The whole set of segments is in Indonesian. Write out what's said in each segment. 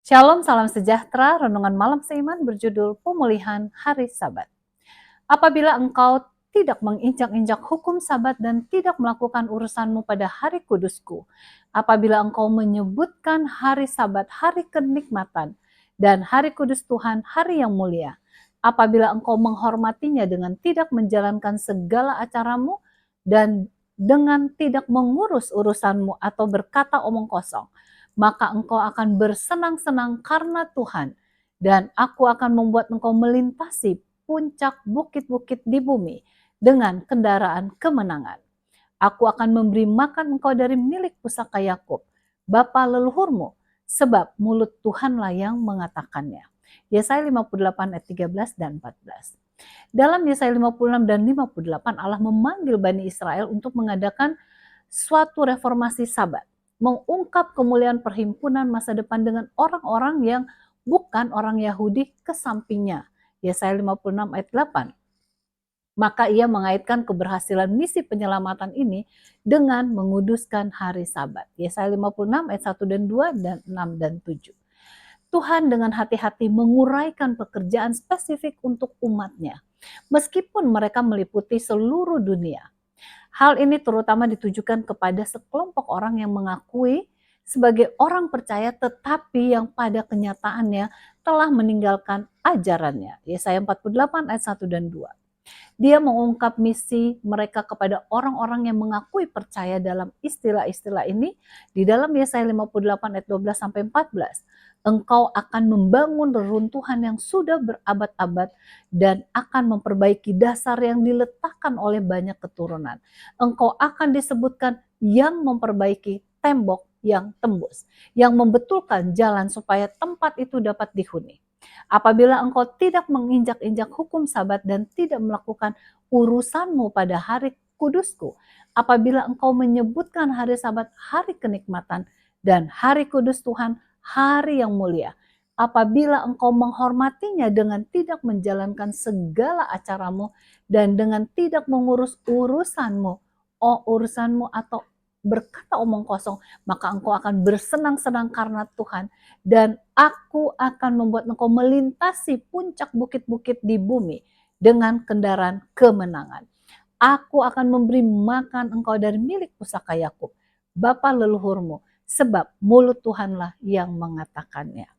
Shalom, salam sejahtera. Renungan malam seiman berjudul Pemulihan Hari Sabat. Apabila engkau tidak menginjak-injak hukum Sabat dan tidak melakukan urusanmu pada hari kudusku, apabila engkau menyebutkan hari Sabat hari kenikmatan dan hari kudus Tuhan hari yang mulia, apabila engkau menghormatinya dengan tidak menjalankan segala acaramu dan dengan tidak mengurus urusanmu atau berkata omong kosong, maka engkau akan bersenang-senang karena Tuhan, dan aku akan membuat engkau melintasi puncak bukit-bukit di bumi dengan kendaraan kemenangan. Aku akan memberi makan engkau dari milik pusaka Yakub, bapa leluhurmu, sebab mulut Tuhanlah yang mengatakannya. Yesaya 58 ayat 13 dan 14. Dalam Yesaya 56 dan 58 Allah memanggil Bani Israel untuk mengadakan suatu reformasi Sabat, mengungkap kemuliaan perhimpunan masa depan dengan orang-orang yang bukan orang Yahudi ke sampingnya. Yesaya 56 ayat 8. Maka ia mengaitkan keberhasilan misi penyelamatan ini dengan menguduskan hari Sabat. Yesaya 56 ayat 1 dan 2 dan 6 dan 7. Tuhan dengan hati-hati menguraikan pekerjaan spesifik untuk umatnya, meskipun mereka meliputi seluruh dunia. Hal ini terutama ditujukan kepada sekelompok orang yang mengakui sebagai orang percaya tetapi yang pada kenyataannya telah meninggalkan ajarannya. Yesaya 48 ayat 1 dan 2. Dia mengungkap misi mereka kepada orang-orang yang mengakui percaya dalam istilah-istilah ini di dalam Yesaya 58 ayat 12 sampai 14. Engkau akan membangun reruntuhan yang sudah berabad-abad dan akan memperbaiki dasar yang diletakkan oleh banyak keturunan. Engkau akan disebutkan yang memperbaiki tembok yang tembus, yang membetulkan jalan supaya tempat itu dapat dihuni. Apabila engkau tidak menginjak-injak hukum Sabat dan tidak melakukan urusanmu pada hari kudusku, apabila engkau menyebutkan hari Sabat hari kenikmatan dan hari kudus Tuhan hari yang mulia, apabila engkau menghormatinya dengan tidak menjalankan segala acaramu dan dengan tidak mengurus urusanmu atau berkata omong kosong, maka engkau akan bersenang-senang karena Tuhan, dan aku akan membuat engkau melintasi puncak bukit-bukit di bumi dengan kendaraan kemenangan. Aku akan memberi makan engkau dari milik pusaka Yakub, bapa leluhurmu, sebab mulut Tuhanlah yang mengatakannya.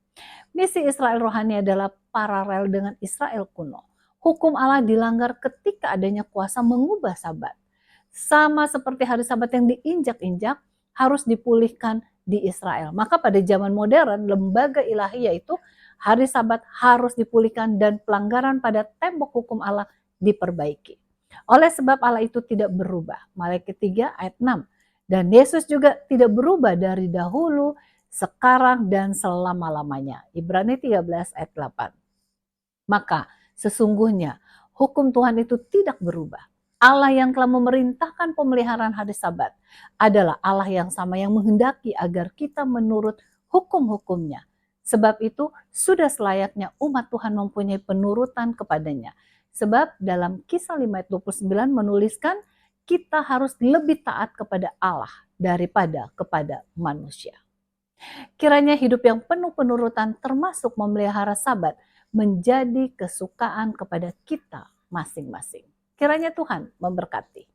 Misi Israel rohani adalah paralel dengan Israel kuno. Hukum Allah dilanggar ketika adanya kuasa mengubah Sabat. Sama seperti hari Sabat yang diinjak-injak harus dipulihkan di Israel. Maka pada zaman modern, lembaga ilahi yaitu hari Sabat harus dipulihkan dan pelanggaran pada tembok hukum Allah diperbaiki. Oleh sebab Allah itu tidak berubah. Malaikat 3 ayat 6. Dan Yesus juga tidak berubah dari dahulu, sekarang dan selama-lamanya. Ibrani 13 ayat 8. Maka sesungguhnya hukum Tuhan itu tidak berubah. Allah yang telah memerintahkan pemeliharaan hari Sabat adalah Allah yang sama yang menghendaki agar kita menurut hukum-hukumnya. Sebab itu sudah selayaknya umat Tuhan mempunyai penurutan kepadanya. Sebab dalam Kisah 5 ayat 29 menuliskan kita harus lebih taat kepada Allah daripada kepada manusia. Kiranya hidup yang penuh penurutan termasuk memelihara Sabat menjadi kesukaan kepada kita masing-masing. Kiranya Tuhan memberkati.